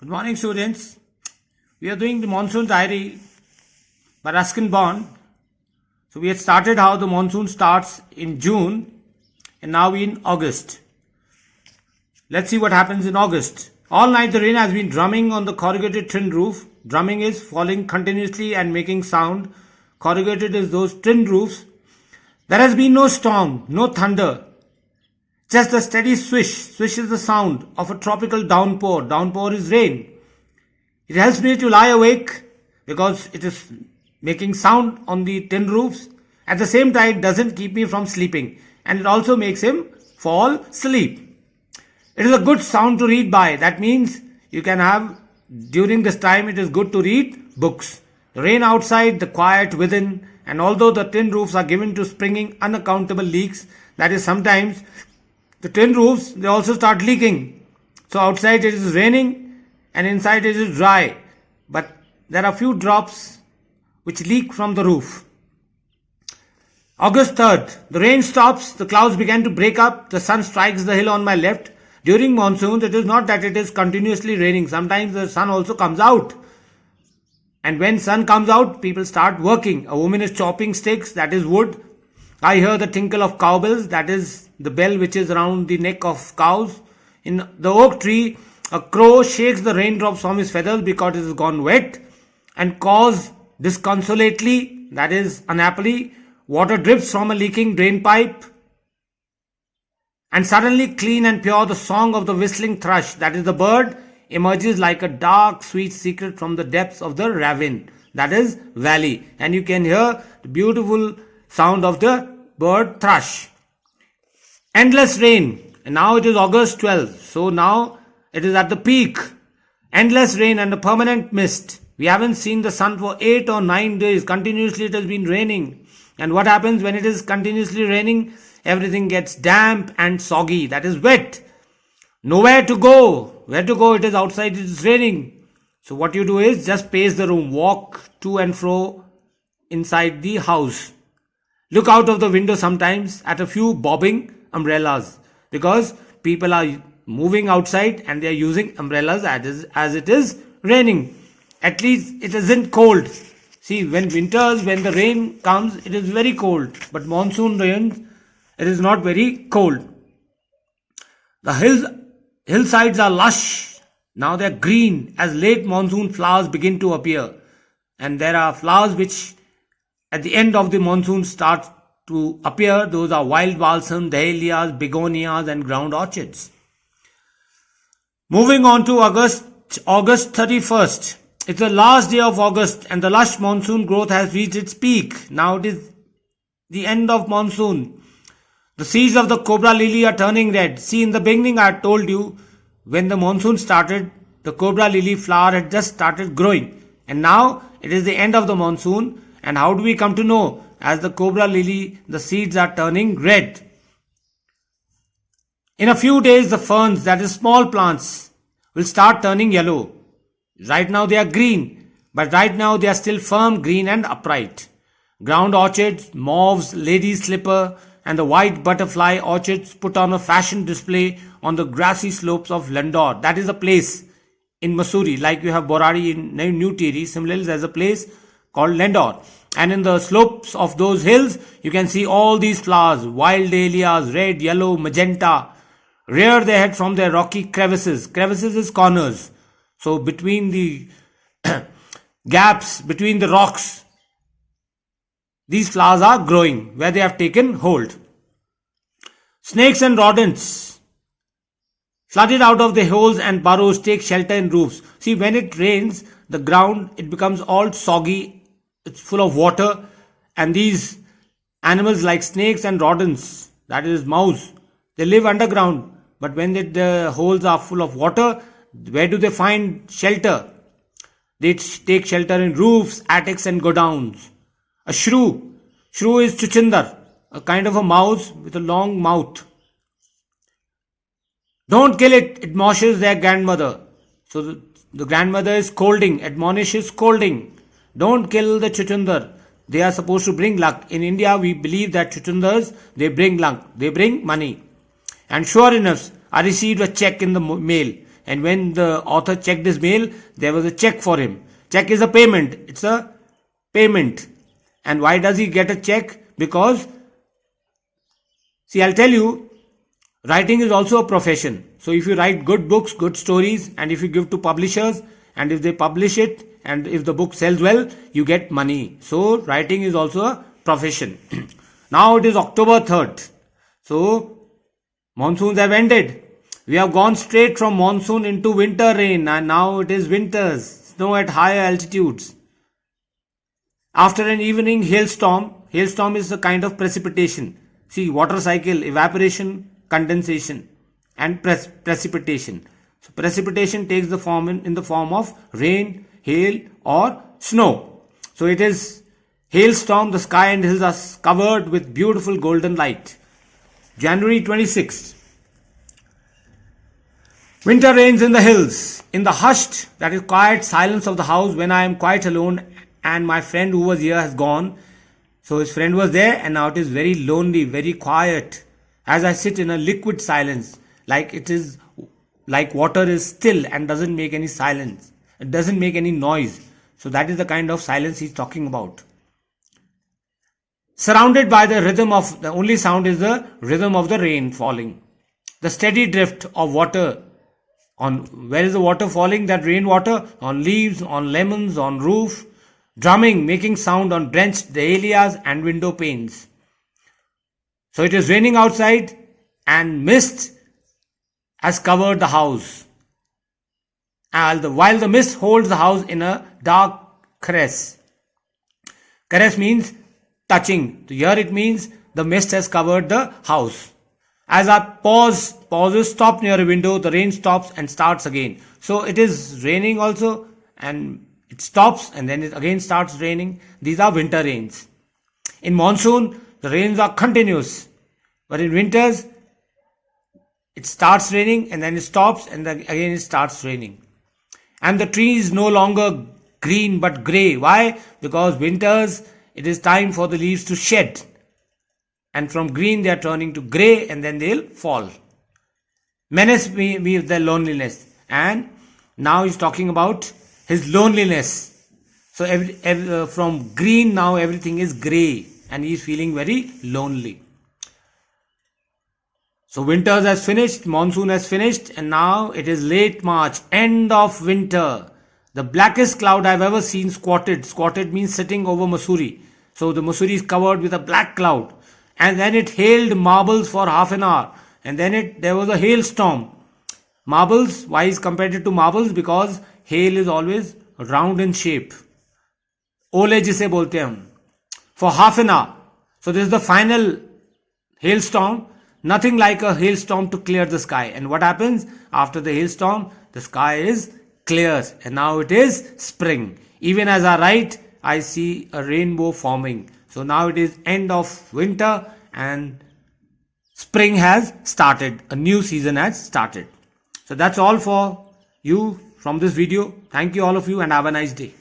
Good morning, students. We are doing the monsoon diary by Ruskin Bond. So we had started how the monsoon starts in June and now in August. Let's see what happens in August. All night the rain has been drumming on the corrugated tin roof. Drumming is falling continuously and making sound. Corrugated is those tin roofs. There has been no storm, no thunder. Just a steady swish. Swish is the sound of a tropical downpour. Downpour is rain. It helps me to lie awake because it is making sound on the tin roofs. At the same time, it doesn't keep me from sleeping. And it also makes him fall asleep. It is a good sound to read by. That means you can have, during this time, it is good to read books. The rain outside, the quiet within, and although the tin roofs are given to springing unaccountable leaks, that is sometimes the tin roofs, they also start leaking. So outside it is raining and inside it is dry. But there are few drops which leak from the roof. August 3rd, the rain stops, the clouds begin to break up, the sun strikes the hill on my left. During monsoons, it is not that it is continuously raining. Sometimes the sun also comes out. And when sun comes out, people start working. A woman is chopping sticks, that is wood. I hear the tinkle of cowbells, that is the bell which is around the neck of cows. In the oak tree, a crow shakes the raindrops from his feathers because it has gone wet and caws disconsolately, that is unhappily, water drips from a leaking drain pipe. And suddenly clean and pure the song of the whistling thrush, that is the bird, emerges like a dark sweet secret from the depths of the ravine, that is valley. And you can hear the beautiful sound of the bird thrush. Endless rain. And now it is August 12th. So now it is at the peak. Endless rain and a permanent mist. We haven't seen the sun for 8 or 9 days. Continuously it has been raining. And what happens when it is continuously raining? Everything gets damp and soggy. That is wet. Nowhere to go. Where to go? It is outside. It is raining. So what you do is just pace the room. Walk to and fro inside the house. Look out of the window sometimes at a few bobbing umbrellas because people are moving outside and they are using umbrellas as it is raining. At least it isn't cold. See, when the rain comes, it is very cold. But monsoon rains, it is not very cold. The hillsides are lush. Now they are green as late monsoon flowers begin to appear. And there are flowers which at the end of the monsoon start to appear. Those are wild balsam, dahlias, begonias and ground orchids. Moving on to August 31st. It's the last day of August and the lush monsoon growth has reached its peak. Now it is the end of monsoon. The seeds of the cobra lily are turning red. See, in the beginning I had told you when the monsoon started, the cobra lily flower had just started growing. And now it is the end of the monsoon. And how do we come to know? As the cobra lily, the seeds are turning red. In a few days, the ferns, that is small plants, will start turning yellow. Right now they are green, but right now they are still firm, green and upright. Ground orchids, mauves, lady's slipper and the white butterfly orchids put on a fashion display on the grassy slopes of Landor. That is a place in Mussoorie, like you have Borari in New Tiri. Similarly, there is a place called Landor. And in the slopes of those hills, you can see all these flowers, wild dahlias, red, yellow, magenta, rear their head from their rocky crevices. Crevices is corners. So between the gaps, between the rocks, these flowers are growing where they have taken hold. Snakes and rodents flooded out of the holes and burrows take shelter in roofs. See, when it rains, the ground, it becomes all soggy. It's full of water and these animals like snakes and rodents, that is mouse, they live underground. But when the holes are full of water, where do they find shelter? They take shelter in roofs, attics and godowns. A shrew. Shrew is chuchindar, a kind of a mouse with a long mouth. Don't kill it, admonishes their grandmother. So the grandmother is scolding, admonishes scolding. Don't kill the chuchundar. They are supposed to bring luck. In India, we believe that chuchundars, they bring luck. They bring money. And sure enough, I received a check in the mail. And when the author checked his mail, there was a check for him. Check is a payment. It's a payment. And why does he get a check? Because, see, I'll tell you, writing is also a profession. So if you write good books, good stories, and if you give to publishers, and if they publish it, and if the book sells well, you get money. So writing is also a profession. Now it is October 3rd. So monsoons have ended. We have gone straight from monsoon into winter rain, and now it is winters, snow at higher altitudes. After an evening hailstorm is a kind of precipitation. See, water cycle, evaporation, condensation, and precipitation. So precipitation takes the form in the form of rain, hail, or snow. So it is hailstorm. The sky and hills are covered with beautiful golden light. January 26th. Winter rains in the hills. In the hushed, that is quiet silence of the house, when I am quite alone and my friend who was here has gone. So his friend was there, and now it is very lonely, very quiet. As I sit in a liquid silence, like it is, like water is still and doesn't make any silence. It doesn't make any noise. So that is the kind of silence he's talking about. Surrounded by the rhythm of, the only sound is the rhythm of the rain falling. The steady drift of water. On where is the water falling? That rainwater? On leaves, on lemons, on roof. Drumming, making sound on drenched dahlias and window panes. So it is raining outside, and mist has covered the house. And while the mist holds the house in a dark caress. Caress means touching. So here it means the mist has covered the house. As I pauses, stop near a window, the rain stops and starts again. So it is raining also, and it stops and then it again starts raining. These are winter rains. In monsoon, the rains are continuous. But in winters, it starts raining and then it stops and then again it starts raining. And the tree is no longer green but grey. Why? Because winters, it is time for the leaves to shed. And from green they are turning to grey, and then they'll fall. Menace me with their loneliness. And now he's talking about his loneliness. So from green now everything is grey, and he's feeling very lonely. So winters has finished, monsoon has finished, and now it is late March, end of winter. The blackest cloud I've ever seen squatted. Squatted means sitting over Mussoorie. So the Mussoorie is covered with a black cloud. And then it hailed marbles for half an hour. And then there was a hailstorm. Marbles, why is compared it to marbles? Because hail is always round in shape. Ole jise bolte hum. For half an hour. So this is the final hailstorm. Nothing like a hailstorm to clear the sky. And what happens? After the hailstorm, the sky is clear. And now it is spring. Even as I write, I see a rainbow forming. So now it is end of winter and spring has started. A new season has started. So that's all for you from this video. Thank you all of you, and have a nice day.